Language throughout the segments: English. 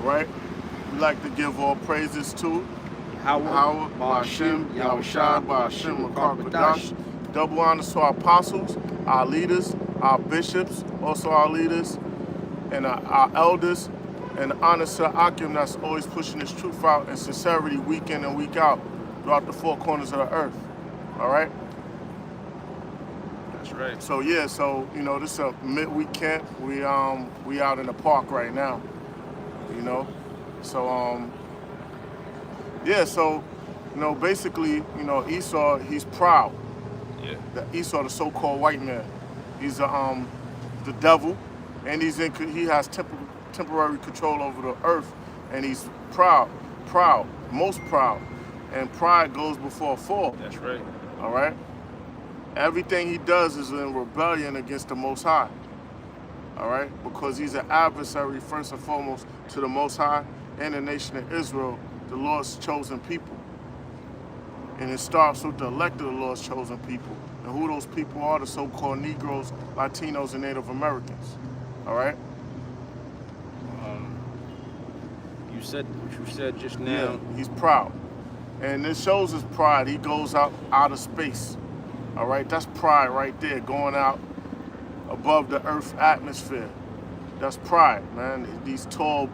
right? We like to give all praises to Howard, Ba'Shem, Yahushua, Ba'Shem, Makar Double honors to our apostles, our leaders, our bishops, also our leaders, and our elders, and honors to Akim that's always pushing this truth out in sincerity week in and week out throughout the four corners of the earth. All right? That's right. So yeah, so you know, this is a midweek camp. We out in the park right now. You know? So yeah, so you know, basically, you know, Esau, he's proud. Yeah. Esau, the so-called white man, he's the devil, and he has temporary control over the earth, and he's proud, most proud, and pride goes before a fall. That's right. All right. Everything he does is in rebellion against the Most High. All right, because he's an adversary first and foremost to the Most High and the nation of Israel, the Lord's chosen people. And it starts with the elect of the Lord's chosen people. And who those people are, the so-called Negroes, Latinos, and Native Americans. All right? You said what you said just now. Yeah, he's proud. And it shows his pride. He goes out of space. All right? That's pride right there, going out above the Earth's atmosphere. That's pride, man. These tall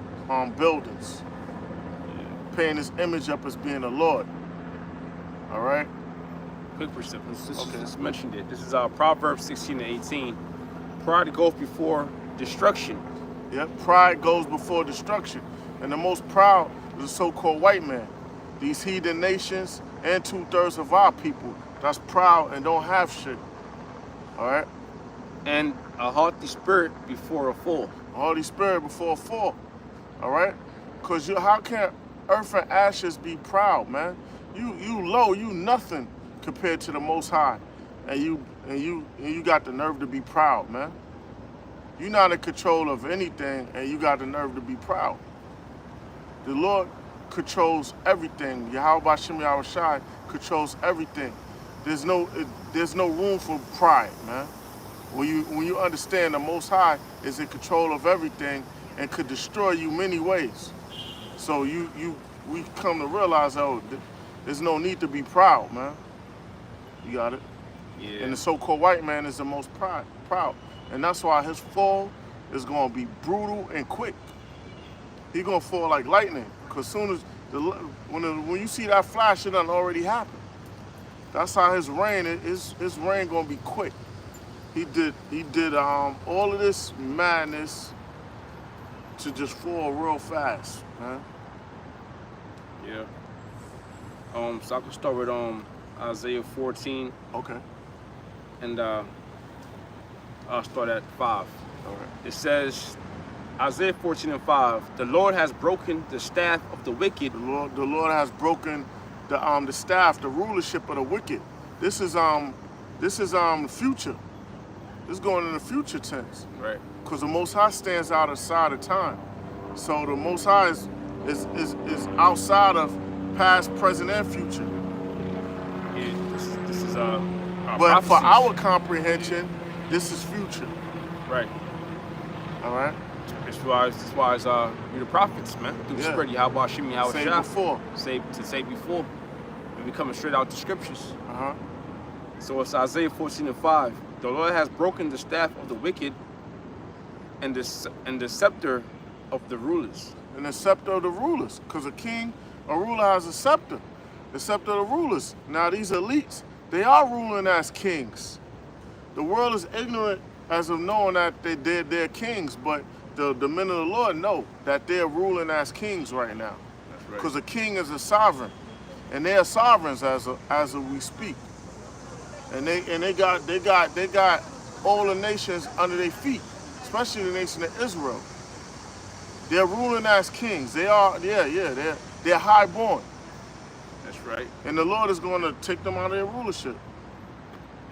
buildings. Paying his image up as being the Lord. All right? Quick perception. Just mentioned it. This is Proverbs 16:18. Pride goes before destruction. Yep, pride goes before destruction. And the most proud is the so-called white man. These heathen nations and 2/3 of our people that's proud and don't have shit. All right? And a haughty spirit before a fall. A haughty spirit before a fall. All right? Because how can earth and ashes be proud, man? You low, you nothing compared to the Most High, and you got the nerve to be proud, man. You're not in control of anything, and you got the nerve to be proud. The Lord controls everything. Yahweh Ba'Shem Yahushua controls everything. There's no room for pride, man. When you understand the Most High is in control of everything and could destroy you many ways. So we come to realize, oh, there's no need to be proud, man. You got it? Yeah. And the so-called white man is the most proud. And that's why his fall is going to be brutal and quick. He's going to fall like lightning. Because soon as, when you see that flash, it done already happened. That's how his reign going to be quick. He did all of this madness to just fall real fast, man. Yeah. So I can start with Isaiah 14. Okay. And I'll start at 5. All right. It says, Isaiah 14:5. The Lord has broken the staff of the wicked. The Lord has broken the staff, the rulership of the wicked. This is the future. This is going in the future tense. Right. Because the Most High stands outside of time. So the Most High is outside of past, present, and future. Yeah, this is our But for prophecies. our comprehension, this is future. Right. All right? That's why you're the prophets, man. Through the Spirit, Yahweh Shimi Yahweh Say Shah. before. Say before. And we coming straight out the scriptures. Uh-huh. So it's Isaiah 14:5. The Lord has broken the staff of the wicked and the scepter of the rulers. And the scepter of the rulers. Because a ruler has a scepter. The scepter of the rulers. Now these elites, they are ruling as kings. The world is ignorant as of knowing that they're kings, but the men of the Lord know that they're ruling as kings right now. That's right. Because a king is a sovereign. And they are sovereigns as we speak. And they got all the nations under their feet, especially the nation of Israel. They're ruling as kings. They're highborn. That's right. And the Lord is going to take them out of their rulership.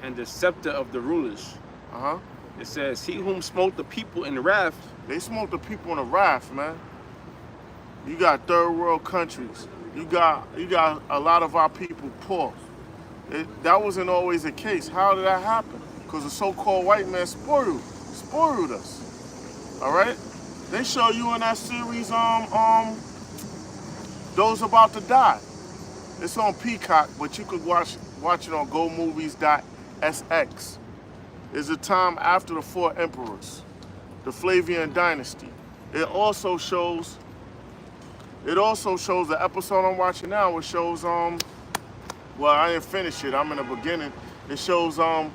And the scepter of the rulers. Uh-huh. It says, he whom smote the people in wrath. They smote the people in the wrath, man. You got third world countries. You got a lot of our people poor. That wasn't always the case. How did that happen? Because the so-called white man spoiled us. All right? They show you in that series, Those About to Die. It's on Peacock, but you could watch it on GoMovies.sx. It's a time after the four emperors, the Flavian dynasty. It also shows the episode I'm watching now, which shows well, I didn't finish it. I'm in the beginning. It shows Mount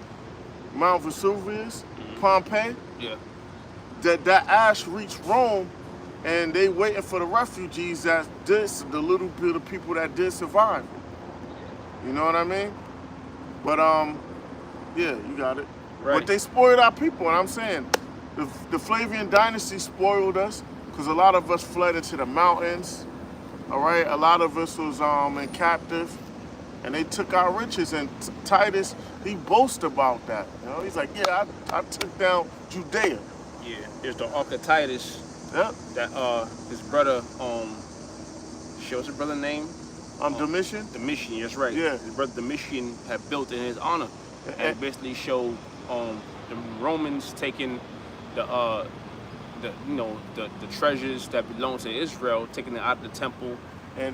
Vesuvius, Pompeii. Yeah. That ash reached Rome, and they waiting for the refugees the little bit of people that did survive. You know what I mean? But yeah, you got it. Right. But they spoiled our people, and I'm saying the Flavian dynasty spoiled us because a lot of us fled into the mountains. All right, a lot of us was in captive, and they took our riches. And Titus, he boasts about that. You know, he's like, yeah, I took down Judea. Yeah. There's the Ark of Titus. Yep. That his brother what's his brother name? Domitian. Domitian, that's right. Yeah. His brother Domitian had built in his honor, and basically showed the Romans taking the treasures that belong to Israel, taking it out of the temple, and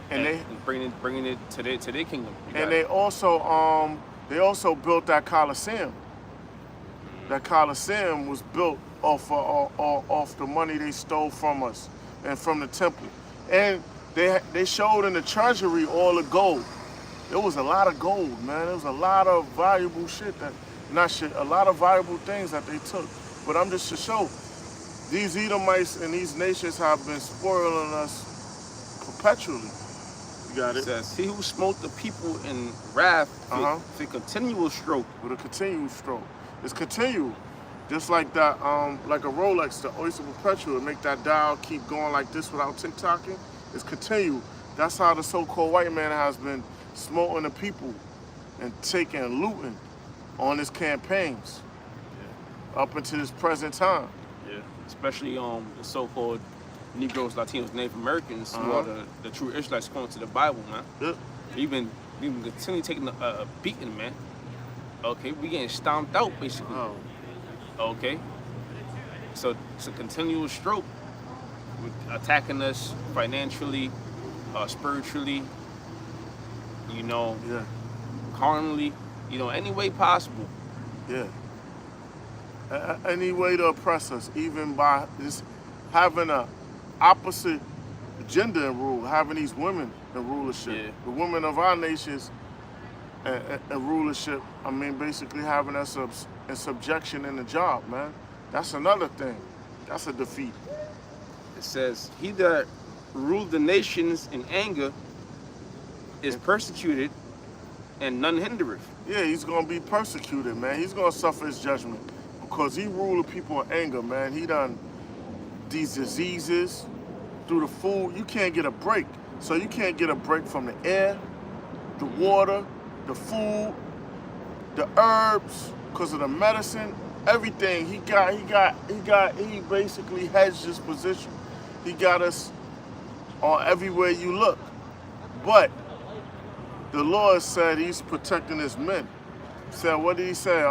bringing it to their kingdom. And they also built that Colosseum. That Colosseum was built off the money they stole from us and from the temple. And they showed in the treasury all the gold. There was a lot of gold, man. There was a lot of valuable a lot of valuable things that they took. But I'm just to show, these Edomites and these nations have been spoiling us perpetually. You got it? It says, he who smote the people in wrath with a continual stroke. With a continual stroke. It's continual. Just like that, like a Rolex, the Oyster Perpetual, it make that dial keep going like this without tick-tocking. It's continual. That's how the so-called white man has been smoting the people and taking and looting on his campaigns up until this present time. Yeah, especially the so-called Negroes, Latinos, Native Americans, who are the true Israelites according to the Bible, man. Yep. We've been continually taking a beating, man. Okay, we getting stomped out, basically. Oh. Okay. So it's a continual stroke, attacking us financially, spiritually, Yeah. carnally, any way possible. Yeah. Any way to oppress us, even by just having a opposite gender in rule, having these women in rulership. Yeah. The women of our nations in rulership, I mean, basically having us in subjection in the job, man. That's another thing. That's a defeat. It says, he that ruled the nations in anger is persecuted, and none hindereth. Yeah, he's going to be persecuted, man. He's going to suffer his judgment because he ruled the people in anger, man. He done these diseases through the food. You can't get a break. So you can't get a break from the air, the water, the food, the herbs, because of the medicine, everything. He basically hedged his position. He got us on everywhere you look. But the Lord said he's protecting his men. He said, what did he say?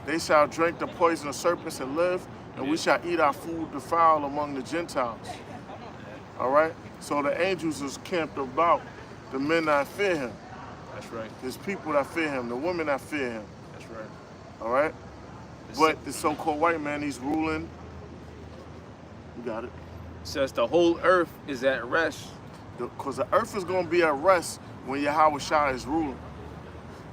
They shall drink the poison of serpents and live, and we shall eat our food defiled among the Gentiles. All right? So the angels is camped about the men that fear him. That's right. There's people that fear him, the women that fear him. That's right. All right? But the so-called white man, he's ruling. You got it. It says the whole earth is at rest. Because the earth is going to be at rest when Yahweh Shai is ruling.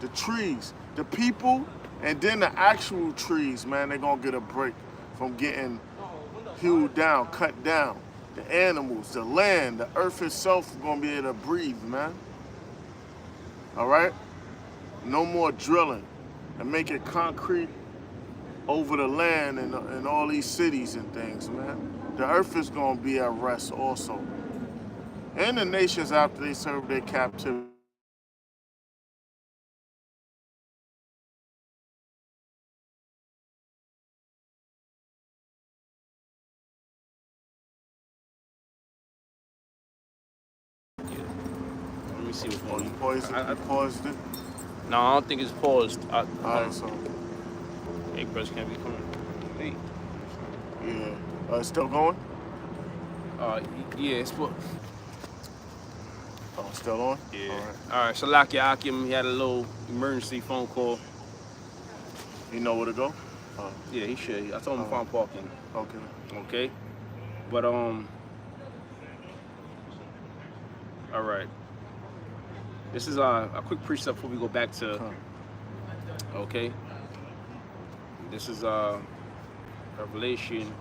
The trees, the people, and then the actual trees, man, they're going to get a break from getting hewed down, cut down. The animals, the land, the earth itself is going to be able to breathe, man. All right? No more drilling and making concrete over the land and all these cities and things, man. The earth is going to be at rest also. And the nations after they serve their captivity. Let me see what's Oh, going you on. paused it? You paused it? No, I don't think it's paused. All right, so, Hey, bros, can't be coming late. yeah. It's still going? Yeah, it's what. Oh, still on? Yeah. All right. All right. Salakia Akim, he had a little emergency phone call. You know where to go? Yeah, he should. I told him to find parking. Okay. Okay. But all right. This is a quick precept before we go back to. Okay. This is Revelation.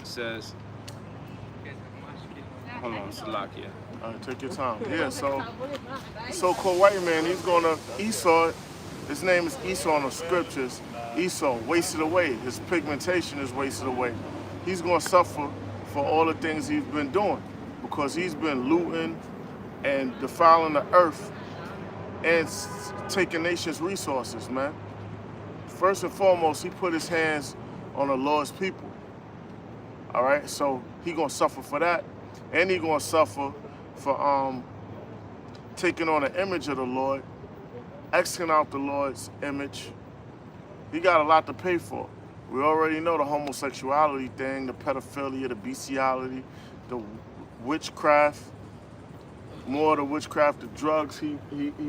It says. Hold on, Salakia. All right, take your time. Yeah, so the so-called white man, he's gonna Esau. His name is Esau in the scriptures. Esau, wasted away. His pigmentation is wasted away. He's gonna suffer for all the things he's been doing because he's been looting and defiling the earth and taking nations' resources, man. First and foremost, he put his hands on the Lord's people. All right, so he gonna suffer for that, and he gonna suffer for taking on the image of the Lord, Xing out the Lord's image. He got a lot to pay for. We already know the homosexuality thing, the pedophilia, the bestiality, the witchcraft, more of the witchcraft, the drugs he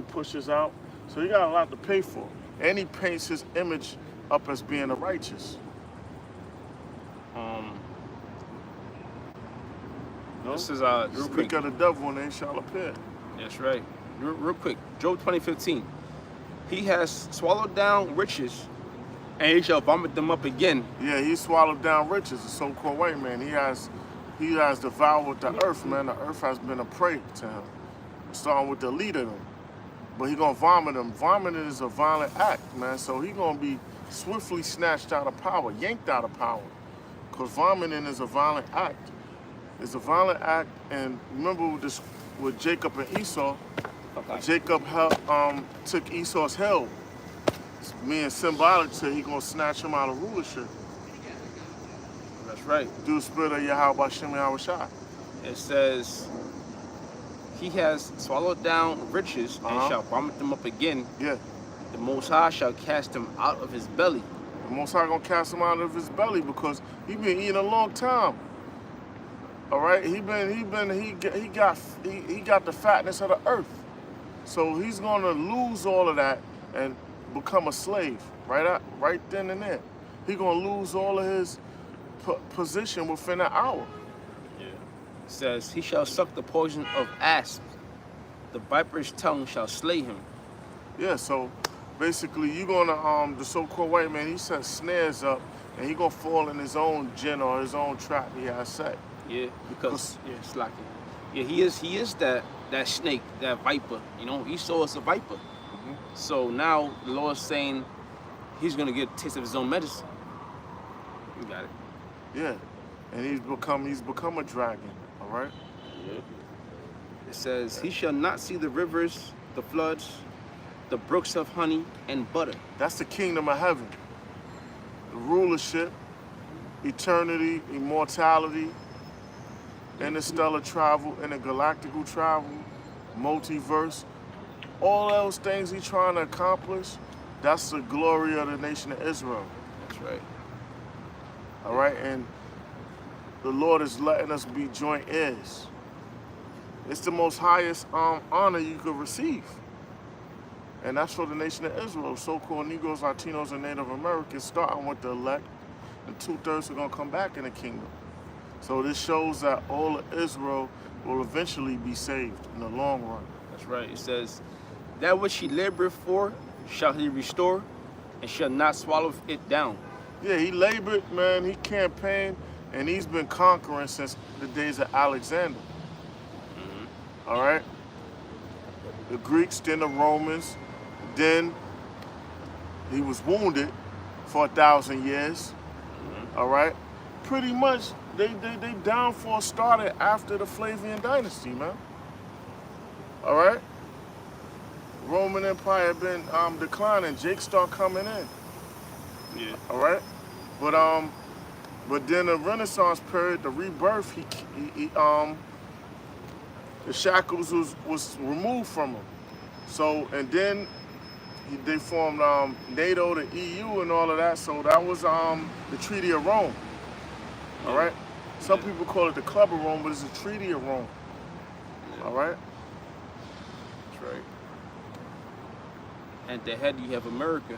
pushes out. So he got a lot to pay for. And he paints his image up as being the righteous. This is real quick. Speak of the devil and they shall appear. That's right. Real quick. Job 20:15. He has swallowed down riches, and he shall vomit them up again. Yeah, he swallowed down riches, the so-called white man. He has devoured the earth, man. The earth has been a prey to him. Starting with the leader of them. But he gonna vomit them. Vomiting is a violent act, man. So he gonna be swiftly snatched out of power, yanked out of power. Because vomiting is a violent act. It's a violent act, and remember this with Jacob and Esau. Okay. Jacob took Esau's help. It's being symbolic to he gonna snatch him out of rulership. That's right. Do the spirit of Yahweh Shem Yahushua. It says he has swallowed down riches and shall vomit them up again. Yeah. The Most High shall cast them out of his belly. The Most High gonna cast him out of his belly because he been eating a long time. All right, he got the fatness of the earth, so he's gonna lose all of that and become a slave right then and there. He gonna lose all of his position within an hour. Yeah. It says he shall suck the poison of asp. The viper's tongue shall slay him. Yeah, so basically you gonna the so-called white man, he sets snares up and he gonna fall in his own gin or his own trap he has set. Yeah, because it's like he is that snake, that viper. You know, Esau is a viper. Mm-hmm. So now the Lord's saying he's gonna get a taste of his own medicine. You got it. Yeah, and he's become a dragon. All right. Yeah. It says he shall not see the rivers, the floods, the brooks of honey and butter. That's the kingdom of heaven. The rulership, eternity, immortality, interstellar travel, intergalactical travel, multiverse, all those things he's trying to accomplish, that's the glory of the nation of Israel. That's right. All right, and the Lord is letting us be joint heirs. It's the most highest honor you could receive. And that's for the nation of Israel, so-called Negroes, Latinos, and Native Americans, starting with the elect, and 2/3 are gonna come back in the kingdom. So this shows that all of Israel will eventually be saved in the long run. That's right. It says, that which he labored for shall he restore, and shall not swallow it down. Yeah, he labored, man. He campaigned, and he's been conquering since the days of Alexander. Mm-hmm. All right? The Greeks, then the Romans, then he was wounded for 1,000 years. Mm-hmm. All right? Pretty much, they downfall started after the Flavian dynasty, man. All right? Roman Empire had been declining. Jake started coming in. Yeah. All right? But then the Renaissance period, the rebirth, the shackles was removed from him. So, and then they formed NATO, the EU, and all of that. So that was the Treaty of Rome. All right. Some people call it the Club of Rome, but it's a Treaty of Rome. All right. That's right. At the head, you have America.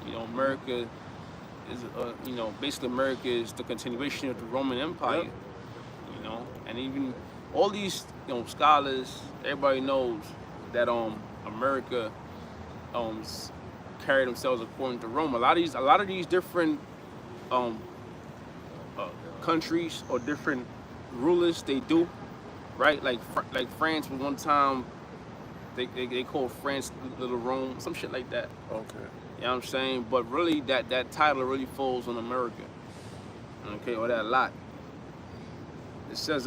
You know, America is, you know, basically America is the continuation of the Roman Empire. Yep. You know, and even all these, you know, scholars, everybody knows that America carry themselves according to Rome. A lot of these different countries or different rulers, they do, right? Like France was one time, they called France Little Rome, some shit like that. Okay. You know what I'm saying? But really, that title really falls on America. Okay, or that lot. It says,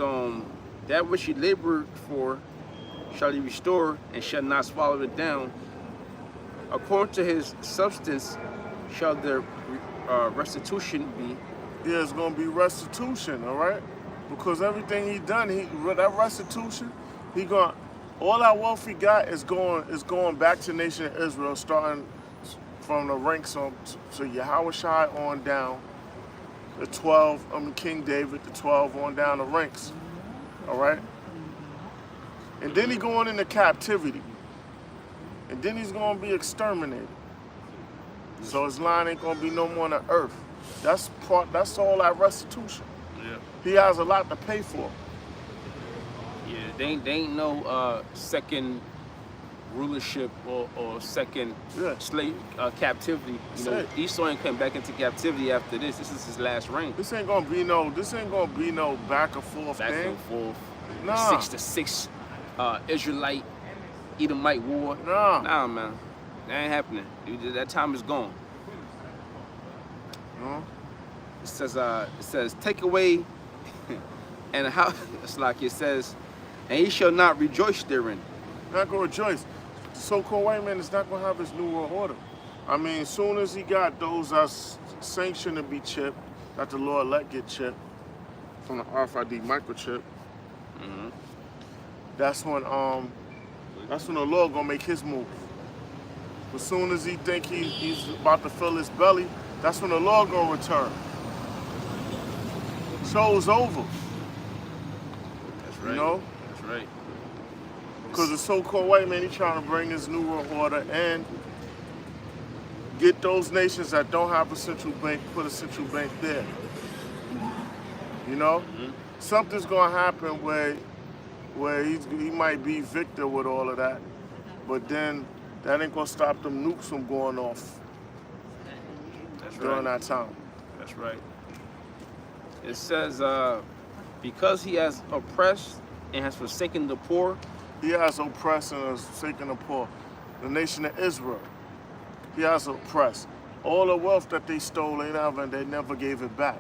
that which he labored for shall he restore and shall not swallow it down. According to his substance shall their restitution be. Yeah, it's gonna be restitution, all right? Because everything he done, that restitution, all that wealth he got is going back to the nation of Israel, starting from the ranks on to Yahushua on down, the 12, King David, the 12 on down the ranks, all right? And then he going into captivity, and then he's gonna be exterminated. So his line ain't gonna be no more on the earth. That's all that restitution. Yeah. He has a lot to pay for. Yeah, they ain't no second rulership or second slave captivity. You know, Esau ain't come back into captivity after this. This is his last reign. This ain't gonna be no back and forth back thing. and forth. Nah. 6-6 Israelite Edomite war. Nah, man, that ain't happening. That time is gone. No. It says take away, and how it's like it says, and he shall not rejoice therein. Not gonna rejoice. The so-called white man is not gonna have his new world order. I mean, as soon as he got those that's sanctioned to be chipped, that the Lord let get chipped from the RFID microchip, that's when the Lord gonna make his move. As soon as he think he's about to fill his belly, that's when the Lord gonna return. Show's over. That's right. You know? That's right. Because the so-called white man, he trying to bring his new world order and get those nations that don't have a central bank, put a central bank there. You know? Something's gonna happen where he might be victor with all of that, but then that ain't gonna stop them nukes from going off during that time. That's right. It says, because he has oppressed and has forsaken the poor. He has oppressed and has forsaken the poor. The nation of Israel, he has oppressed. All the wealth that they stole, they never gave it back.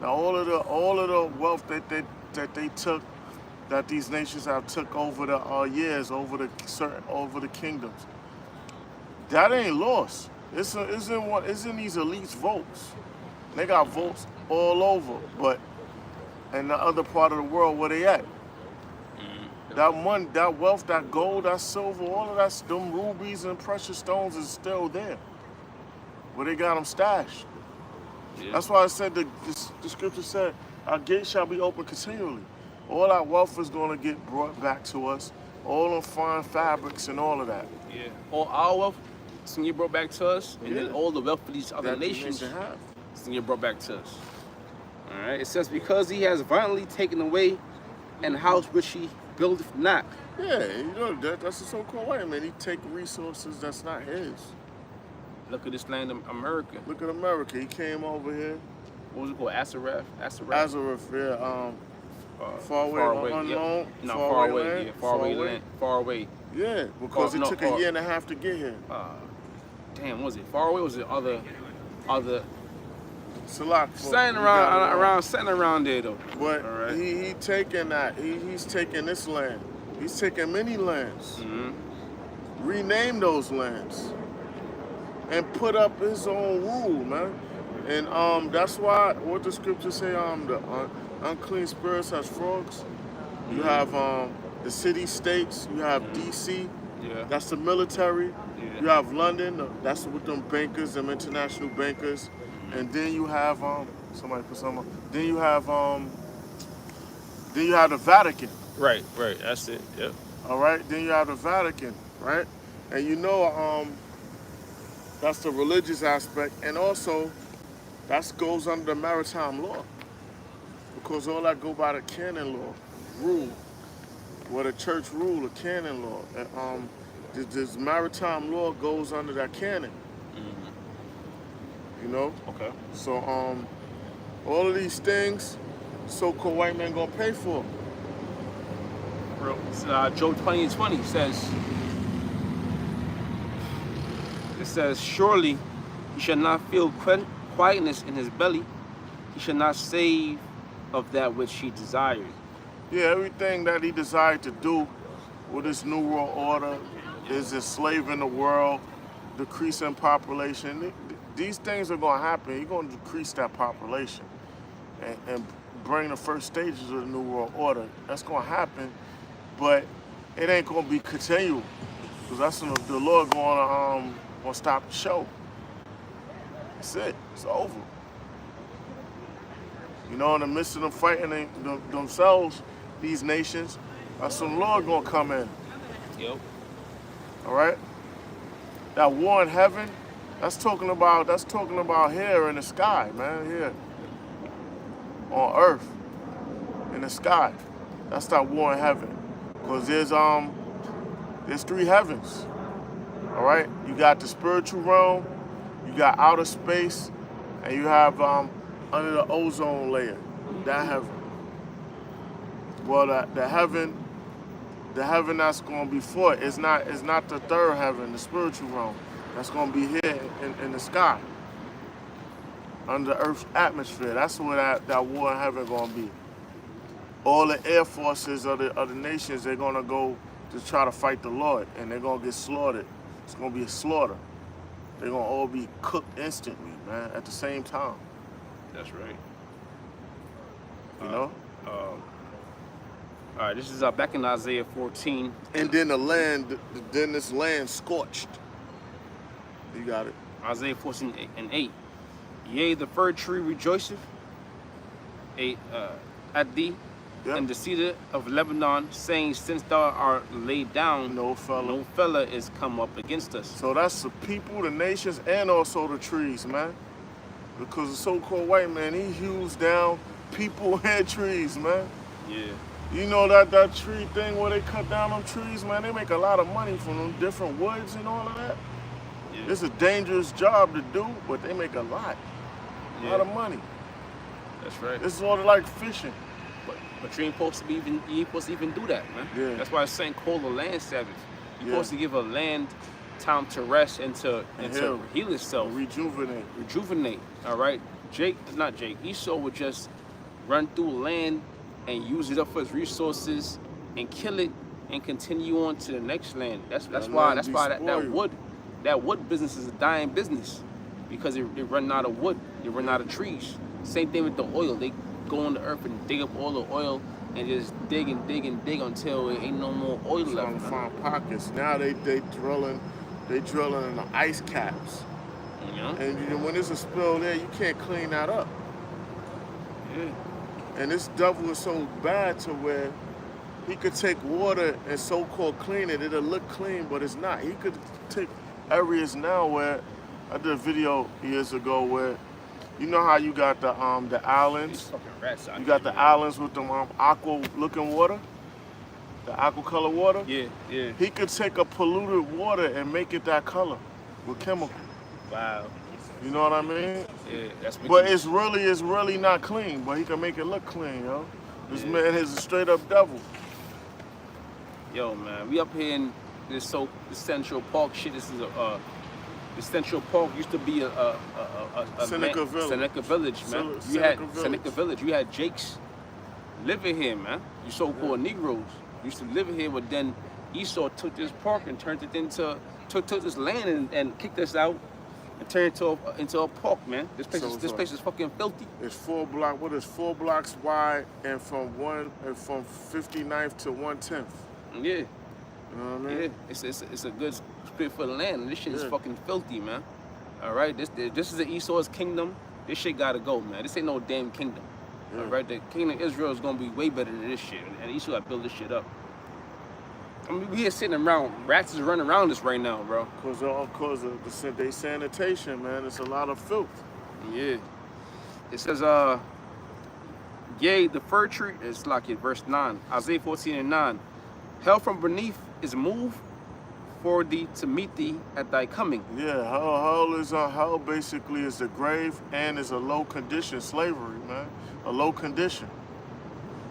Now all of the wealth that they took, that these nations have took over the years, over the kingdoms, that ain't lost. It's in these elites' votes. They got votes all over, but in the other part of the world, where they at? That money, that wealth, that gold, that silver, all of that, them rubies and precious stones is still there. Where they got them stashed. Yeah. That's why I said the scripture said, our gate shall be open continually. All our wealth is going to get brought back to us. All them fine fabrics and all of that. Yeah. All our wealth is going to get brought back to us, and then all the wealth of these other nations is going to get brought back to us. All right. It says, because he has violently taken away an house which he buildeth not. Yeah, you know, that's the so-called white man. He take resources that's not his. Look at this land of America. Look at America. He came over here. What was it called? Azareth? Azareth, yeah. Far away, unknown. Yep. No, far away. Land. Yeah, far away. Far away. Yeah, because it took a year and a half to get here. Damn, was it far away? Was it other? Salak. Something around there though. But right. he taking that. He's taking this land. He's taking many lands. Rename those lands. And put up his own rule, man. And that's why what the scriptures say, the unclean spirits has frogs. You have the city states, you have DC, that's the military. You have London, that's with them bankers, them international bankers. And then you have Somebody put something. Then you have the Vatican. Right, right. That's it. Yep. All right. Then you have the Vatican, right? And you know, that's the religious aspect, and also that goes under the maritime law because all that go by the canon law rule, where the church rule, the canon law. And, this maritime law goes under that canon. You know. Okay. So all of these things, so-called white men gonna pay for. Job 20:20 says, it says, surely he shall not feel quietness in his belly. He shall not save of that which he desired. Yeah, everything that he desired to do with this new world order is enslaving the world, decreasing population. These things are gonna happen. He's gonna decrease that population and bring the first stages of the new world order. That's gonna happen, but it ain't gonna be continual, because that's when the Lord gonna stop the show. That's it. It's over. You know, in the midst of them fighting themselves, these nations, that's when the Lord gonna come in. Yep. All right. That war in heaven, that's talking about here in the sky, man. Here on earth, in the sky. That's that war in heaven. Because there's three heavens. All right. You got the spiritual realm, you got outer space, and you have under the ozone layer, that heaven. Well, the heaven that's going to be fought is not the third heaven, the spiritual realm. That's going to be here in the sky, under Earth's atmosphere. That's where that war in heaven going to be. All the air forces of the nations, they're going to go to try to fight the Lord, and they're going to get slaughtered. It's going to be a slaughter. They're going to all be cooked instantly, man, at the same time. That's right. You know? All right, this is back in Isaiah 14. And then this land scorched. You got it. Isaiah 14:8. Yea, the fir tree rejoiceth at thee, Yep. and the cedar of Lebanon, saying, since thou art laid down, No fella. is come up against us. So that's the people, the nations, and also the trees, man. Because the so-called white man, he hews down people and trees, man. Yeah. You know that tree thing where they cut down them trees, man, they make a lot of money from them different woods and all of that. Yeah. It's a dangerous job to do, but they make a lot. A lot of money. That's right. It's sort of like fishing. But you ain't supposed to even do that, man. Yeah. That's why it's saying call the land Sabbath. You're Yeah. supposed to give a land time to rest and to heal itself. Rejuvenate. All right. Esau would just run through land and use it up for his resources and kill it and continue on to the next land. That's why that wood business is a dying business, because they run out of wood, they run out of trees. Same thing with the oil. They go on the earth and dig up all the oil and just dig and dig and dig until there ain't no more oil left. Trying to find pockets. Now they drilling in the ice caps. You know? And when there's a spill there, you can't clean that up. Yeah. And this devil is so bad to where he could take water and so-called clean it. It'll look clean, but it's not. He could take areas now where, I did a video years ago where, you know how you got the islands? You got the islands with them aqua-looking water? The aqua color water? Yeah, yeah. He could take a polluted water and make it that color with chemical. Wow. You know what I mean? Yeah, that's. But it's really not clean. But he can make it look clean, yo. This man is a straight up devil. Yo, man, we up here in this Central Park shit. This is the Central Park used to be a Seneca Village. Seneca Village, man. Seneca Village. You had Jakes living here, man. You so-called Negroes used to live here, but then Esau took this park and turned it took this land and kicked us out and turned it into a park, man. This place is fucking filthy. It's 4 blocks wide and from 59th to 110th. Yeah. You know what I mean? Yeah. It's a good split for the land. And this shit is fucking filthy, man. All right. This is the Esau's kingdom. This shit gotta go, man. This ain't no damn kingdom. Yeah. All right, the kingdom of Israel is gonna be way better than this shit, and you still gotta build this shit up. I mean, we here sitting around, rats is running around us right now, bro. Cause of they sanitation, man. It's a lot of filth. Yeah. It says, yea, the fir tree, it's like it, verse 9, Isaiah 14:9. Hell from beneath is moved for thee to meet thee at thy coming. Yeah, hell basically is the grave and is a low condition, slavery, man. A low condition.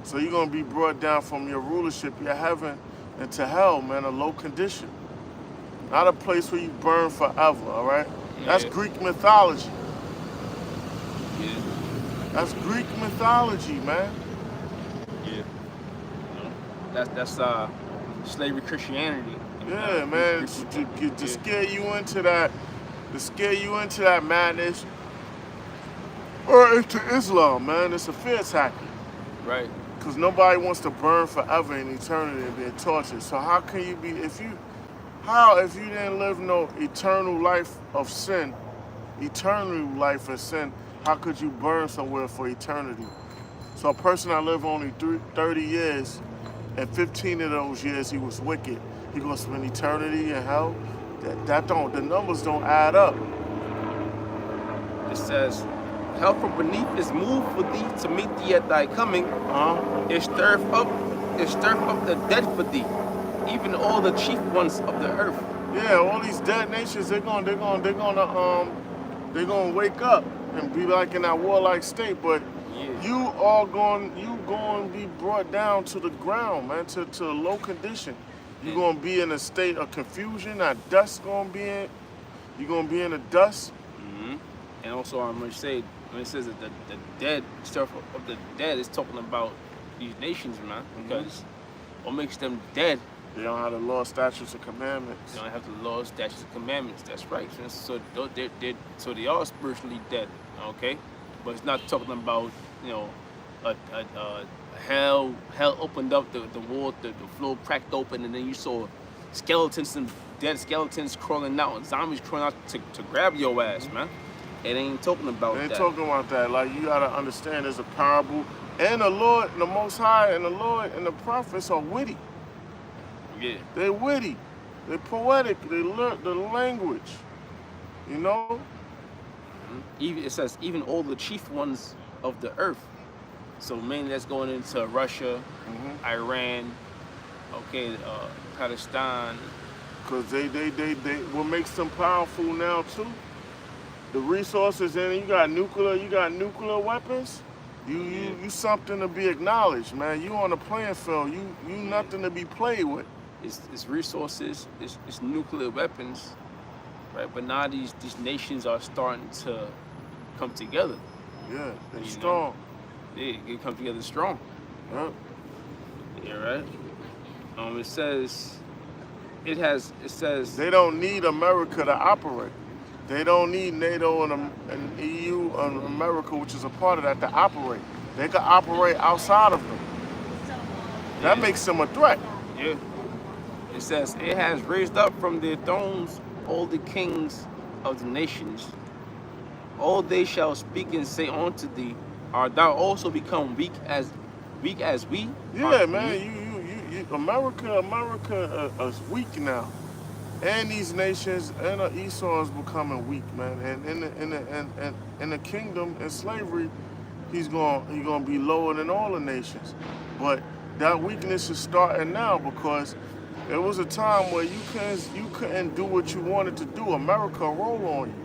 So you're gonna be brought down from your rulership, your heaven, into hell, man, a low condition. Not a place where you burn forever, all right? Yeah. That's Greek mythology. Yeah. That's Greek mythology, man. Yeah. That's slavery Christianity. Yeah, man, to scare you into that, madness, or into Islam, man. It's a fear tactic. Right. Because nobody wants to burn forever in eternity and be tortured. So how can you be, if you didn't live no eternal life of sin, how could you burn somewhere for eternity? So a person that lived only 30 years, and 15 of those years he was wicked, he gonna spend eternity in hell? The numbers don't add up. It says, hell from beneath is moved for thee to meet thee at thy coming. It stirreth up the dead for thee, even all the chief ones of the earth. Yeah, all these dead nations, they're gonna wake up and be like in that warlike state. But Yeah. you going to be brought down to the ground, man, to a low condition. You're gonna be in a state of confusion. That dust gonna be in. You're gonna be in the dust. Mm-hmm. And also, I'm gonna say, when it says that the dead stuff of the dead is talking about these nations, man, because what makes them dead? They don't have the law, statutes, and commandments. They don't have the laws, statutes, and commandments. That's right. So they are spiritually dead, okay? But it's not talking about, a hell opened up, the wall, the floor cracked open, and then you saw skeletons, some dead skeletons crawling out, and zombies crawling out to grab your ass, man. It ain't talking about that. They ain't talking about that. Like, you gotta understand, there's a parable, and the Lord, and the Most High, and the Lord, and the prophets are witty. Yeah. They're witty. They're poetic. They learn the language. You know? Even it says even all the chief ones of the earth. So mainly that's going into Russia, Iran, Palestine. Because they what makes them powerful now too? The resources, and you got nuclear weapons. You something to be acknowledged, man. You on the playing field. You nothing to be played with. It's resources, it's nuclear weapons, right? But now these nations are starting to come together. Yeah, they're strong. Yeah, they come together strong. Yep. Yeah, right. It says they don't need America to operate. They don't need NATO and EU and America, which is a part of that, to operate. They can operate outside of them. That makes them a threat. Yeah. It says, it has raised up from their thrones all the kings of the nations. All they shall speak and say unto thee, art thou also become weak as we? Yeah, man. You America is weak now, and these nations and Esau is becoming weak, man. And in the kingdom in slavery, he's gonna be lower than all the nations. But that weakness is starting now, because there was a time where you couldn't do what you wanted to do. America roll on you,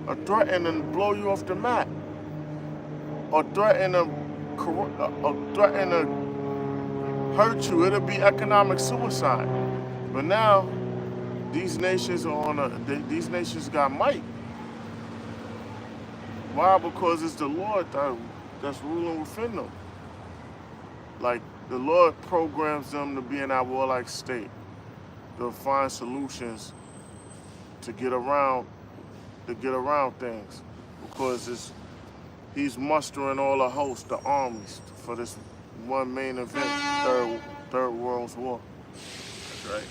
or threaten to blow you off the map, or threaten to hurt you. It'll be economic suicide. But now these nations these nations got might. Why? Because it's the Lord that's ruling within them. Like, the Lord programs them to be in that warlike state, to find solutions to get around things, because He's mustering all the hosts, the armies, for this one main event, Third World War. That's right.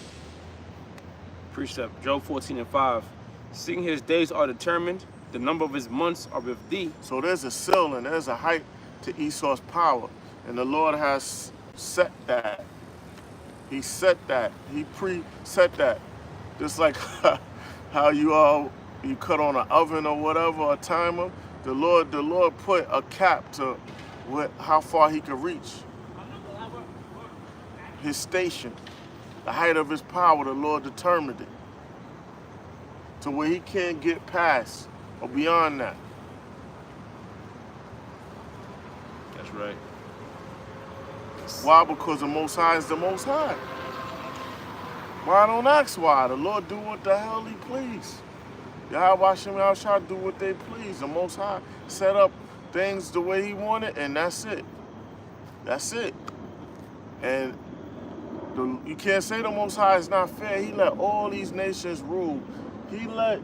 Precept, Job 14:5. Seeing his days are determined, The number of his months are with thee. So there's a ceiling, there's a height to Esau's power. And the Lord has set that. He set that. He pre-set that. Just like how you cut on an oven or whatever, a timer. The Lord put a cap to how far he could reach. His station, the height of his power, the Lord determined it. To where he can't get past or beyond that. That's right. Why? Because the Most High is the Most High. Why? Don't ask why. The Lord do what the hell he please. Yahweh Shem Yahushua do what they please. The Most High set up things the way he wanted, and that's it. That's it. And you can't say the Most High is not fair. He let all these nations rule. He let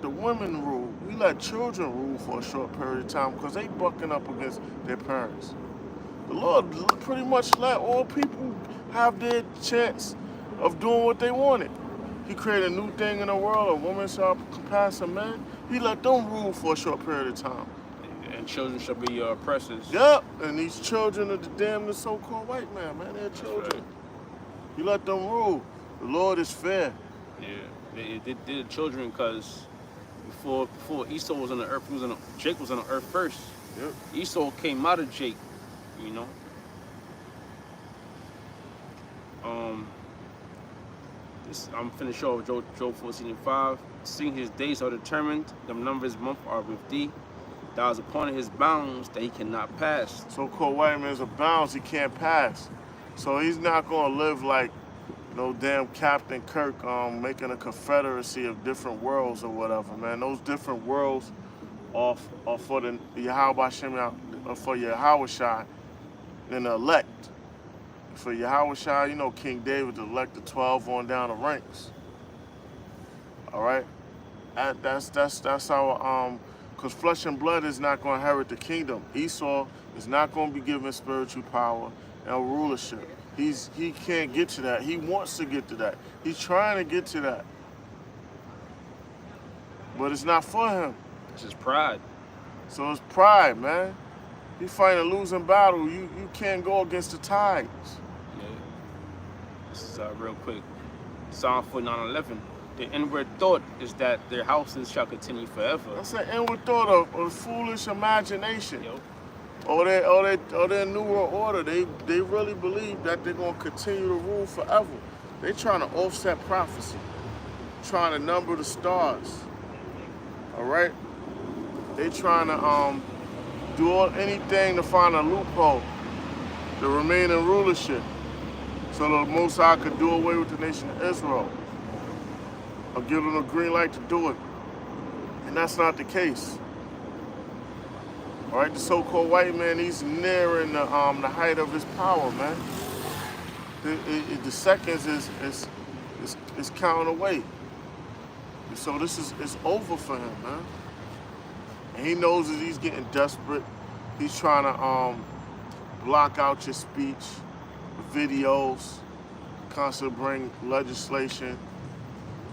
the women rule. He let children rule for a short period of time because they bucking up against their parents. The Lord pretty much let all people have their chance of doing what they wanted. He created a new thing in the world, a woman shall compass a man. He let them rule for a short period of time. And children shall be your oppressors. Yep, and these children of the so-called white man, they're children. Right. He let them rule. The Lord is fair. Yeah, they did the children because before Esau was on the earth, Jake was on the earth first. Yep. Esau came out of Jake, you know. I'm finished off with Job 14:5. Seeing his days are determined, the number of his months are with thee. Thou is upon his bounds that he cannot pass. So-called white man's a bounds he can't pass. So he's not gonna live like no damn Captain Kirk making a confederacy of different worlds or whatever, man. Those different worlds are for the Yahweh Shem, for Yahweh Shai and the elect. For Yahweh Shai, you know, King David elected 12 on down the ranks. All right, that's how. Because flesh and blood is not going to inherit the kingdom. Esau is not going to be given spiritual power and rulership. He can't get to that. He wants to get to that. He's trying to get to that, but it's not for him. It's his pride. So it's pride, man. He's fighting a losing battle. You can't go against the tides. Yeah. This is real quick. Psalm 49:11. The inward thought is that their houses shall continue forever. That's an inward thought of foolish imagination. Yo. Or their New World Order. They really believe that they're gonna continue to rule forever. They trying to offset prophecy, trying to number the stars. All right. They trying to do anything to find a loophole to remain in rulership, so the Most High could do away with the nation of Israel, or give them a green light to do it. And that's not the case. All right, the so-called white man, he's nearing the height of his power, man. The seconds is counting away. So it's over for him, man. And he knows that he's getting desperate. He's trying to block out your speech, videos, constantly bring legislation,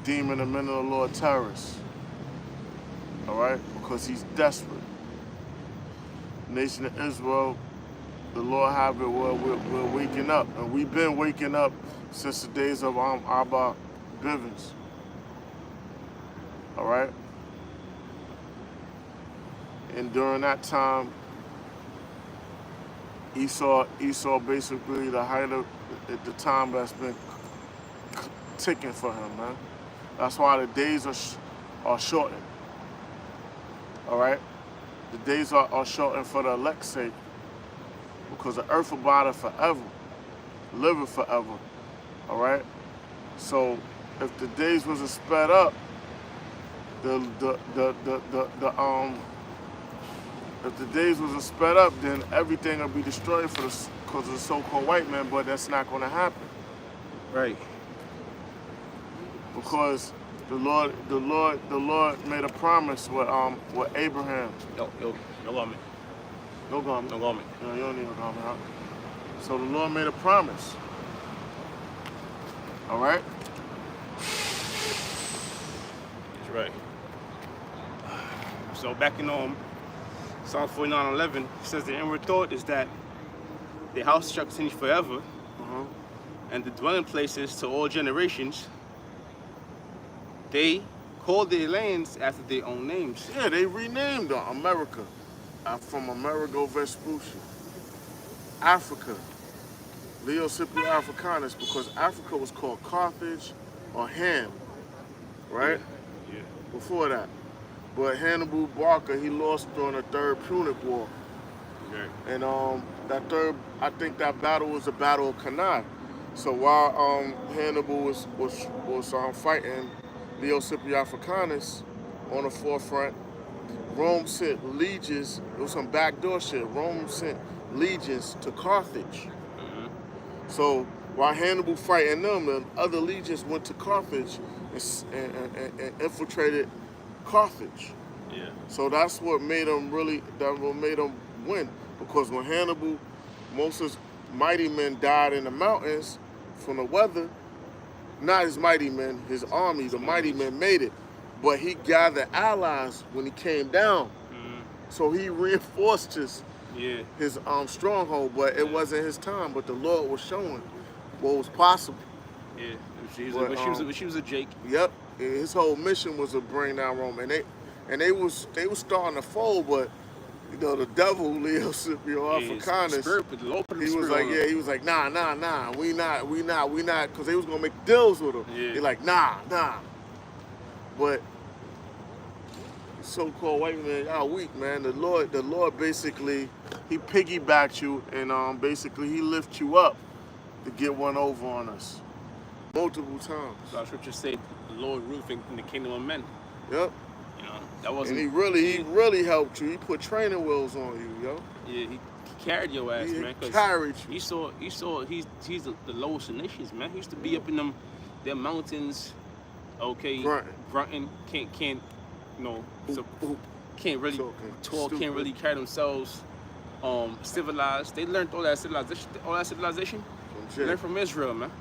deeming the men of the Lord terrorists. All right, because he's desperate. Nation of Israel, the Lord have it where we're waking up. And we've been waking up since the days of Abba Bivens. All right? And during that time, Esau basically the height of at the time that's been ticking for him, man. That's why the days are shortened. All right? The days are shortened for the elect's sake, because the earth abideth forever, liveth forever. All right. So if the days was sped up, if the days was sped up, then everything would be destroyed because of the so-called white man. But that's not going to happen. Right. Because the Lord made a promise with Abraham. No garment. No garment. No garment. No, you don't need a garment, huh? So the Lord made a promise. All right? That's right. So back in Psalm 49:11, it says the inward thought is that the house shall continue forever, and the dwelling places to all generations. They call their lands after their own names. Yeah, they renamed America from Amerigo Vespucci. Africa, Leo Scipio Africanus, because Africa was called Carthage or Ham, right? Yeah. Before that. But Hannibal Barca, he lost during the Third Punic War. Okay. And I think that battle was the Battle of Cannae. So while Hannibal was fighting Leo Scipio Africanus on the forefront, Rome sent legions. It was some backdoor shit. Rome sent legions to Carthage. So while Hannibal fighting them, the other legions went to Carthage and infiltrated Carthage. Yeah. So that's what made them win. Because when Hannibal, most of his mighty men died in the mountains from the weather. Not his mighty men, his army, the mighty men made it. But he gathered allies when he came down. So he reinforced his stronghold, but it wasn't his time. But the Lord was showing what was possible. Yeah, she was a Jake. Yep, his whole mission was to bring down Rome, and they was starting to fold, but you know the devil Leo Scipio Africanus, he was like, nah, we not, because they was gonna make deals with him. Yeah. They like, nah, but so-called white man, y'all weak, man. The Lord basically, he piggybacked you and basically he lift you up to get one over on us multiple times. So scripture say the Lord ruleth in the kingdom of men. Yep. You know, that wasn't. And he really helped you. He put training wheels on you, yo. Yeah, he carried your ass, man. He carried you. He's the lowest of nations, man. He used to be up in them mountains, okay, grunting, can't you know, can't really talk, can't really carry themselves civilized. They learned all that civilization. They learned from Israel, man.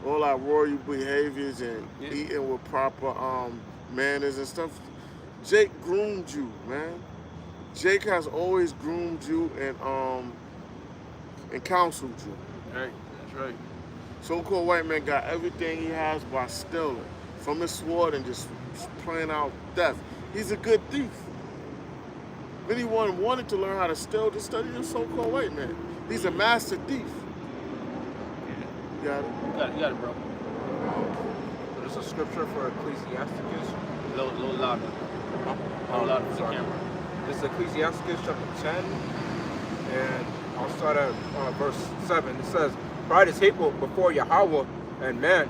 All our royal behaviors and eating with proper manners and stuff. Jake groomed you, man. Jake has always groomed you and counseled you. Right, that's right. So-called white man got everything he has by stealing from his sword and just playing out death. He's a good thief. If anyone wanted to learn how to steal, just study the so-called white man. He's a master thief. You got it? You got it, bro. There's a scripture for Ecclesiasticus. A little louder. A little louder for the camera. This is Ecclesiasticus chapter 10, and I'll start at verse 7. It says, "Pride is hateful before Yahweh and man,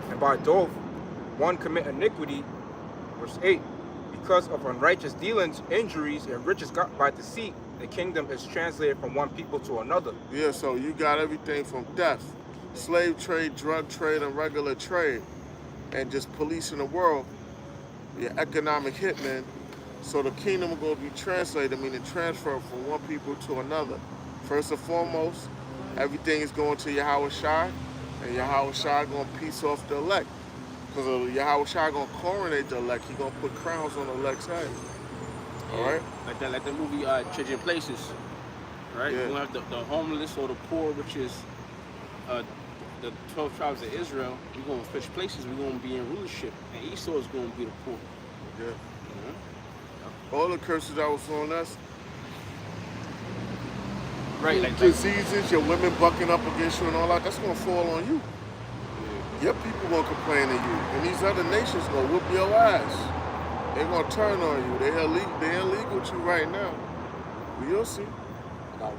and by doth one commit iniquity." Verse 8, "Because of unrighteous dealings, injuries, and riches got by deceit, the kingdom is translated from one people to another." Yeah, so you got everything from death, slave trade, drug trade, and regular trade, and just policing the world, your economic hitman. So the kingdom is going to be translated, meaning transferred from one people to another. First and foremost, everything is going to Yahweh Shai, and Yahweh Shai going to piece off the elect. Because Yahweh Shai going to coronate the elect. He going to put crowns on the elect's head. All right? Like the movie Changing Places, right? Yeah. You're going to have the homeless or the poor, which is the 12 tribes of Israel. We're going to switch places. We're going to be in rulership. And Esau is going to be the poor. Yeah. All the curses that was on us, right? Like diseases, your women bucking up against you and all that, that's going to fall on you. Your people going to complain to you. And these other nations going to whoop your ass. They're going to turn on you. They're illegal to you right now. But you'll see. I got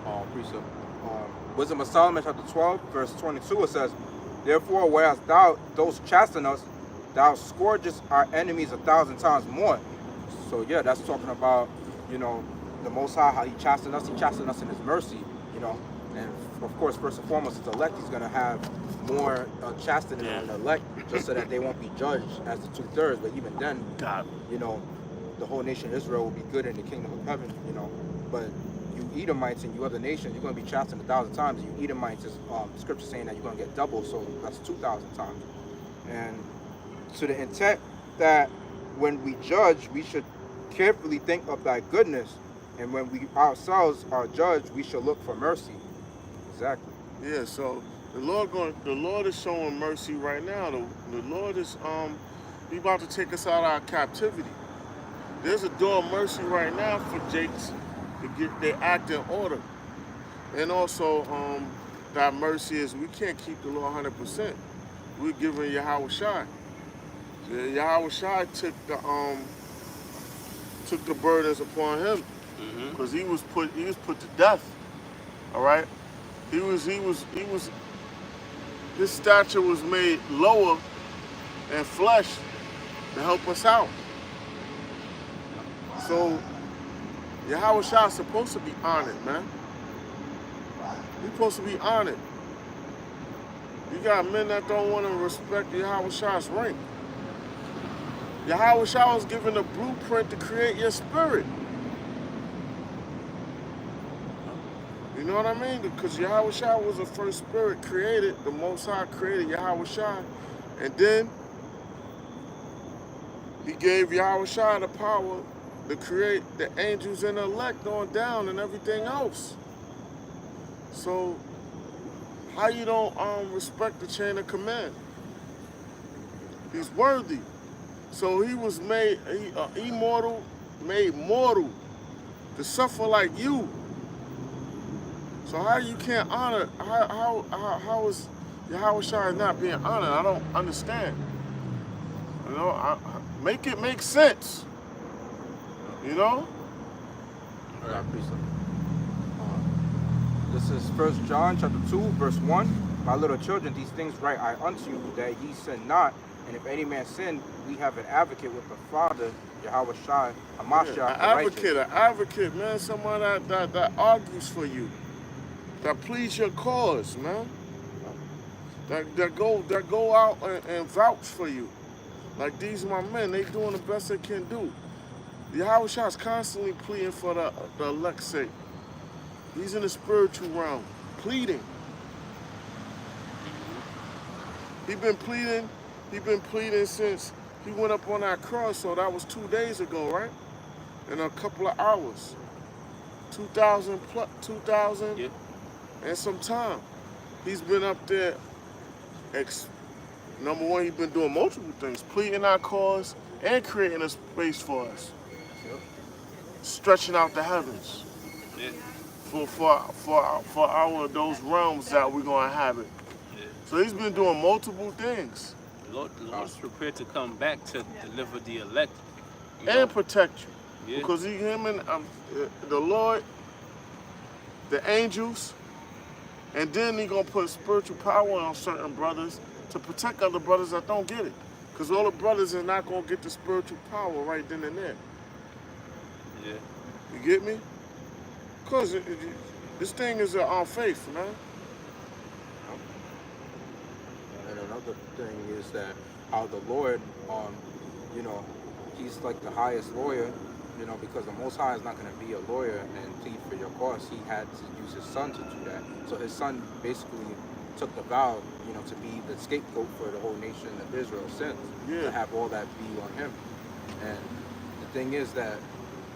one. Precept. Wisdom of Solomon, chapter 12, verse 22, it says, "Therefore, whereas thou dost chasten us, thou scourgest our enemies 1,000 times more." So yeah, that's talking about, you know, the Most High, how he chastened us in his mercy, you know. And of course, first and foremost, as the elect, he's going to have more chastening on the elect, just so that they won't be judged as the 2/3. But even then, you know, the whole nation of Israel will be good in the kingdom of heaven, you know. But you Edomites and you other nations, you're going to be chastened 1,000 times. You Edomites, is scripture saying that you're going to get double, so that's 2,000 times. And to the intent that when we judge, we should carefully think of thy goodness, and when we ourselves are judged, we shall look for mercy. Exactly. Yeah, so the Lord is showing mercy right now. The Lord is he about to take us out of our captivity. There's a door of mercy right now for Jakes to get their act in order. And also, that mercy is we can't keep the law 100%. We're giving Yahweh Shai. Yahweh Shai took the burdens upon him because he was put to death. All right, his stature was made lower in flesh to help us out. So Yahweh Shai is supposed to be honored, man. He's supposed to be honored. You got men that don't want to respect Yahweh Shai's rank. Yahweh Shai was given a blueprint to create your spirit. You know what I mean? Because Yahweh Shai was the first spirit created. The Most High created Yahweh Shai. And then he gave Yahweh Shai the power to create the angels and the elect on down and everything else. So how you don't respect the chain of command? He's worthy. So he was made immortal, made mortal to suffer like you. So how you can't honor? How is Yahweh Shai not being honored? I don't understand. You know, make it make sense. You know. All right, precept. This is 1 John chapter 2, verse 1. My little children, these things write I unto you, that ye sin not. And if any man sin, we have an advocate with the Father, Yahweh Shai, Hamashiach, An advocate, man. Someone that argues for you, that pleads your cause, man. That go out and vouch for you. Like these my men, they doing the best they can do. Yahweh Shai is constantly pleading for the elect's sake. He's in the spiritual realm, pleading. He been pleading since he went up on that cross, so that was 2 days ago, right? In a couple of hours. 2,000 Yep. and some time. He's been up there, number one, he's been doing multiple things, pleading our cause and creating a space for us. Yep. Stretching out the heavens. Yeah. For our those realms that we're gonna inhabit. Yeah. So he's been doing multiple things. The Lord's prepared to come back to deliver the elect. And protect you. Yeah. Because him and the Lord, the angels, and then he gonna put spiritual power on certain brothers to protect other brothers that don't get it. Because all the brothers are not gonna get the spiritual power right then and there. Yeah. You get me? Because this thing is on faith, man. And another thing is that how the Lord, you know, he's like the highest lawyer, you know, because the Most High is not going to be a lawyer and plead for your cause. He had to use his son to do that. So his son basically took the vow, you know, to be the scapegoat for the whole nation of Israel's sins. Yeah. To have all that be on him. And the thing is that,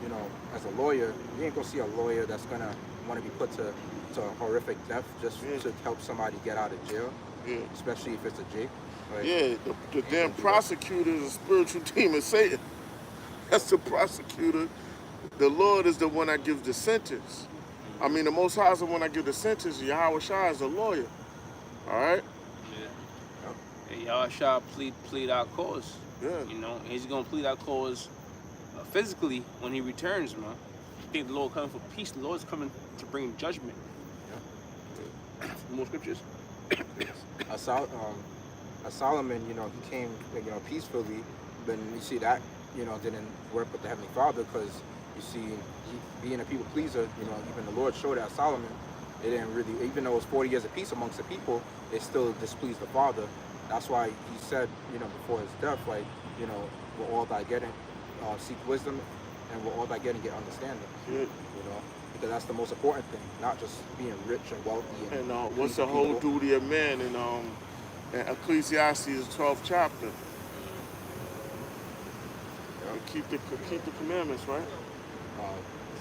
you know, as a lawyer, you ain't gonna see a lawyer that's gonna want to be put to a horrific death just to help somebody get out of jail. Yeah. Especially if it's a Jake. Like, Yeah, the damn prosecutor is a spiritual demon, Satan. That's the prosecutor. The Lord is the one that gives the sentence. I mean, the Most High is the one that gives the sentence. Yahweh Shai is the lawyer. All right? Yeah. And Yahweh Shai plead our cause. Yeah. You know, and he's gonna plead our cause physically when he returns, man. You think the Lord coming for peace? The Lord's coming to bring judgment. Yeah. More scriptures. Solomon, you know, he came, you know, peacefully, but you see that, you know, didn't work with the Heavenly Father because you see, he, being a people pleaser, you know, even the Lord showed that Solomon, it didn't really, even though it was 40 years of peace amongst the people, it still displeased the Father. That's why he said, you know, before his death, like, you know, with all thy getting, seek wisdom, and with all thy getting, get understanding. Yeah. You know, because that's the most important thing, not just being rich and wealthy. And what's the whole duty of man in Ecclesiastes, 12th chapter? keep the commandments, right?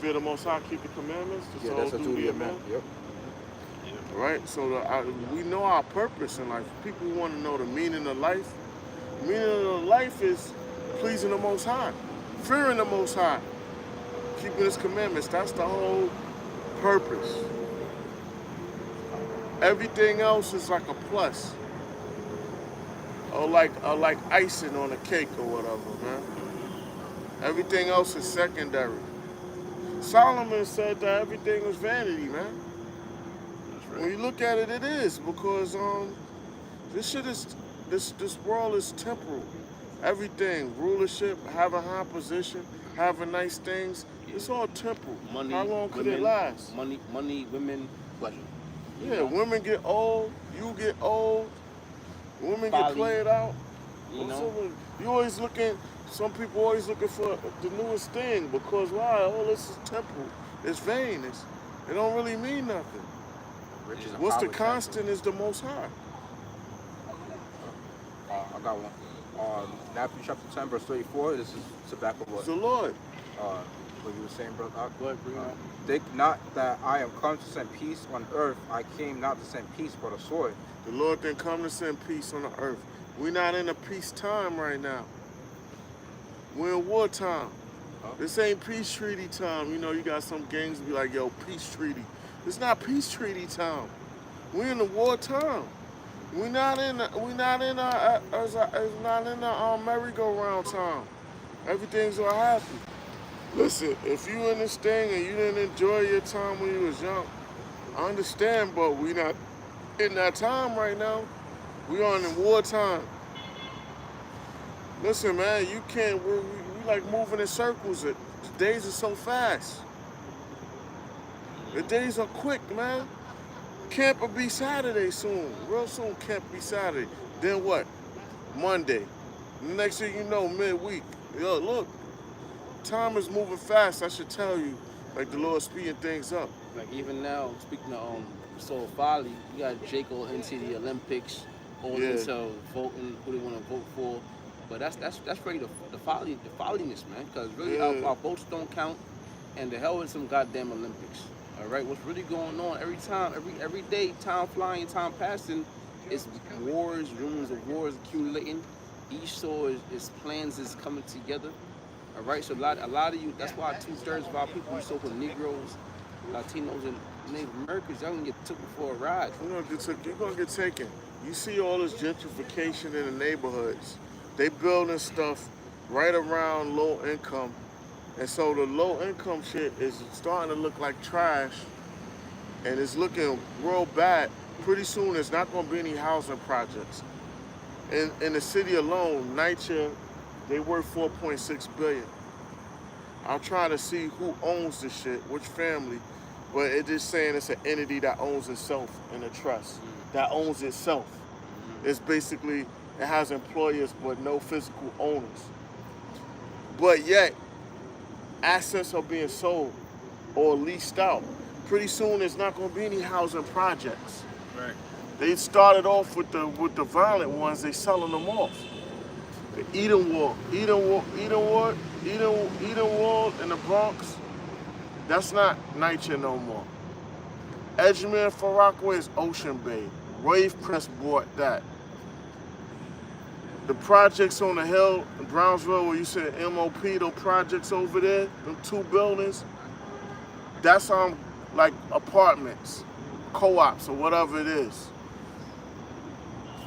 Fear the Most High, keep the commandments. Yeah, that's a duty of man. Yep. Right? So we know our purpose in life. People want to know the meaning of life. The meaning of life is pleasing the Most High, fearing the Most High, keeping His commandments. That's the whole purpose. Everything else is like a plus, or like icing on a cake or whatever, man. Everything else is secondary. Solomon said that everything was vanity, man. When you look at it, it is, because this world is temporal. Everything, rulership, having high position, having nice things, it's all temporal. Money, how long could women, it last? Money, women, pleasure. Yeah, women get old, you get old, women Folly. get played out. You know? You always looking. Some people always looking for the newest thing, because why? All this is temporal. It's vain. It don't really mean nothing. Riches and What's the power constant is the Most High. I got one. Matthew chapter 10, verse 34. This is tobacco. It's the Lord. What you were saying, brother? Go ahead, bring it up. Think not that I am come to send peace on earth. I came not to send peace, but a sword. The Lord didn't come to send peace on the earth. We're not in a peace time right now. We're in war time. This ain't peace treaty time. You know, you got some gangs be like, yo, peace treaty. It's not peace treaty time. We're in the war time. We're not in the merry-go-round time. Everything's all happy. Listen, if you in this thing and you didn't enjoy your time when you was young, I understand, but we not in that time right now. We are in war time. Listen, man, you can't, we like moving in circles. The days are so fast. The days are quick, man. Camp will be Saturday soon. Real soon, camp will be Saturday. Then what? Monday. The next thing you know, midweek. Yo, look, time is moving fast. I should tell you, like the Lord speeding things up. Like even now, speaking of so folly, you got Jacob into the Olympics, all into voting who they want to vote for. But that's really the folliness, man. Because really our votes don't count, and the hell with some goddamn Olympics. All right, what's really going on every day, time flying, time passing, is wars, rumors of wars accumulating. Each so is plans is coming together. All right, so a lot of you. That's why 2/3 of our people, we so-called Negroes, Latinos, and Native Americans, y'all gonna get taken for a ride. You're gonna get taken. You see all this gentrification in the neighborhoods. They building stuff right around low income. And so the low income shit is starting to look like trash, and it's looking real bad. Pretty soon there's not gonna be any housing projects. In the city alone, NYCHA, they worth $4.6 billion. I'm trying to see who owns this shit, which family, but it's just saying it's an entity that owns itself in a trust, that owns itself. It's basically, it has employers but no physical owners. But yet, assets are being sold or leased out. Pretty soon there's not going to be any housing projects. Right. They started off with the violent ones, they selling them off. The Eden Ward in the Bronx, that's not NYCHA no more. Edgemere for Rockaway is Ocean Bay. Rave Prince bought that. The projects on the hill in Brownsville, where you said MOP, those projects over there, them 2 buildings, that's like apartments, co-ops or whatever it is.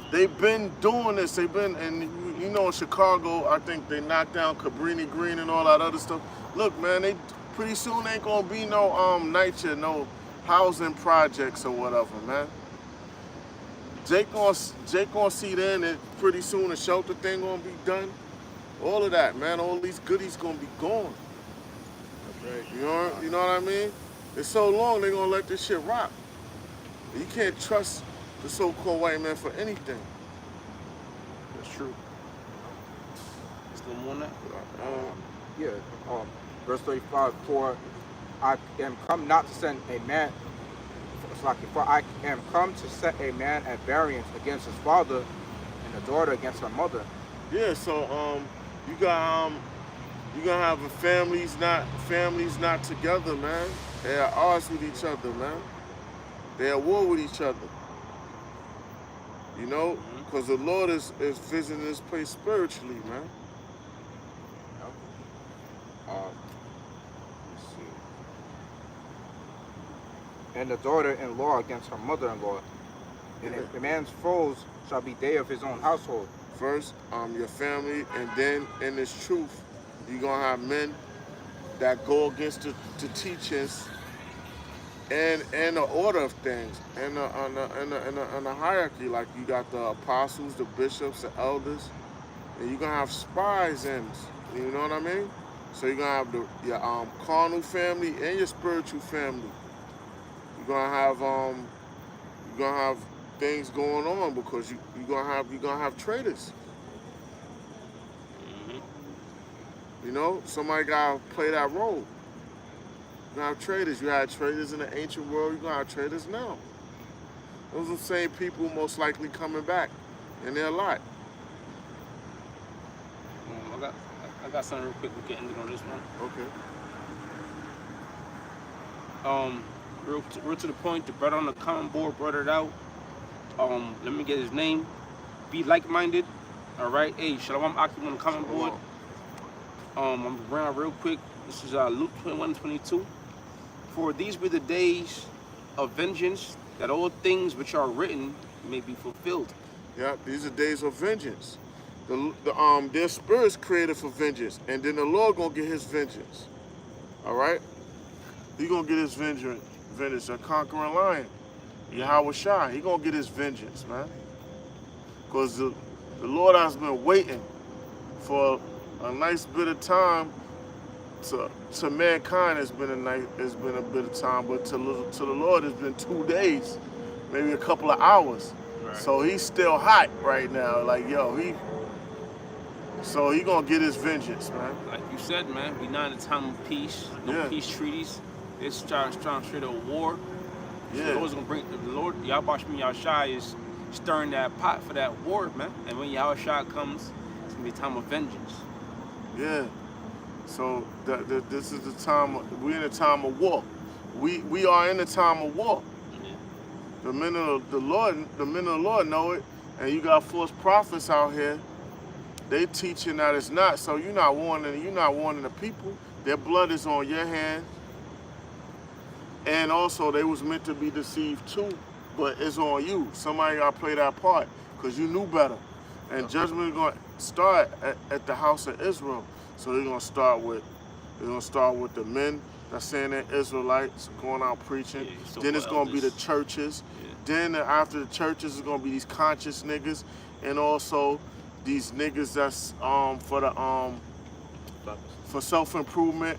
They've been doing this. They've been, and you know, in Chicago, I think they knocked down Cabrini Green and all that other stuff. Look, man, they pretty soon ain't gonna be no NYCHA, no housing projects or whatever, man. Jake gonna see then that pretty soon the shelter thing gonna be done. All of that, man. All these goodies gonna be gone. That's right. You know what I mean? It's so long they gonna let this shit rock. You can't trust the so-called white man for anything. That's true. Still more than that? Verse 35. For I am come not to send a man. For I am come to set a man at variance against his father, and a daughter against her mother. Yeah, so you got You're gonna have families not together, man. They are at odds with each other, man. They're at war with each other. You know, because the Lord is visiting this place spiritually, man. Let's see. And the daughter-in-law against her mother-in-law, and a man's foes shall be they of his own household. First, your family, and then in this truth, you're gonna have men that go against the teachings and the order of things, and the hierarchy. Like you got the apostles, the bishops, the elders, and you're gonna have spies in. You know what I mean? So you're gonna have your carnal family and your spiritual family. You're gonna have things going on because you're gonna have traitors. You know, somebody gotta play that role. You're gonna have traitors. You had traitors in the ancient world. You're gonna have traitors now. Those are the same people most likely coming back, and they're a lot. I got something real quick. We can end it on this one. Okay. Real to the point. The brother on the comment board brought it out. Let me get his name. Be like-minded. All right. Hey, Shalom Akim on the comment board. I'm gonna bring out real quick. This is Luke 21:22. For these be the days of vengeance, that all things which are written may be fulfilled. Yeah, these are days of vengeance. Their spirit's created for vengeance, and then the Lord gonna get his vengeance. All right, he gonna get his vengeance. A conquering lion, Yahweh Shai. He gonna get his vengeance, man. Cause the Lord has been waiting for a nice bit of time. To mankind has been a bit of time, but to the Lord it's been 2 days, maybe a couple of hours. Right. So he's still hot right now. Like so he gonna get his vengeance, man. Like you said, man, we not in a time of peace. No peace treaties. It's trying to trade a war. Yeah. So the Lord's gonna bring the Lord. Yahweh Shai is stirring that pot for that war, man. And when Yahweh Shai comes, it's gonna be a time of vengeance. Yeah. So this is the time. We're in a time of war. We are in a time of war. Yeah. The men of the Lord know it, and you got false prophets out here. They teaching that it's not. So you're not warning the people. Their blood is on your hand. And also they was meant to be deceived too, but it's on you. Somebody gotta play that part because you knew better. And judgment is gonna start at the house of Israel. So they're gonna start with the men that's saying they're Israelites going out preaching. Yeah, so then it's gonna be the churches. Yeah. Then after the churches, it's gonna be these conscious niggas, and also these niggas that's for self-improvement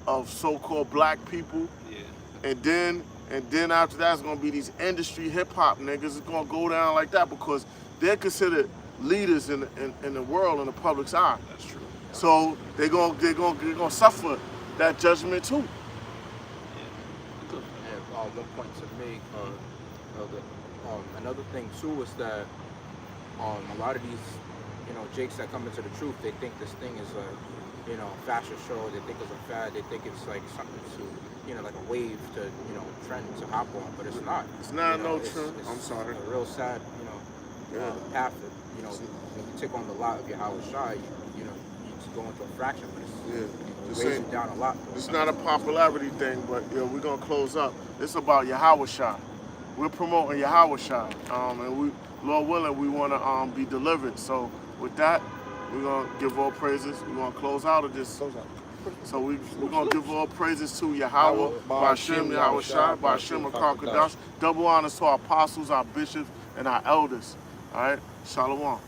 of so-called black people. Yeah. And then after that, it's gonna be these industry hip-hop niggas. It's gonna go down like that because they're considered leaders in the world, in the public's eye. That's true. So they're gonna suffer that judgment too. Yeah. Good. And one point to make, another thing too is that a lot of these, jakes that come into the truth, they think this thing is a, fashion show. They think it's a fad. They think it's like something to, like a wave to, trend to hop on, but it's not. It's not no it's, trend. It's I'm sorry. a real sad, path that, when you take on the lot of Yahweh Shai, you just go into a fraction, but it's weighs you down a lot. It's not a popularity thing, but we're gonna close up. It's about Yahweh Shai. We're promoting Yahweh Shai, and we, Lord willing, we want to be delivered. So with that, we're gonna give all praises. We're gonna close out of this. So we're gonna give all praises to Yahweh, Ba'ashem, Yahweh Shai, Ba'ashem, Akar Kadash. Double honors to our apostles, our bishops, and our elders. All right, Shalom.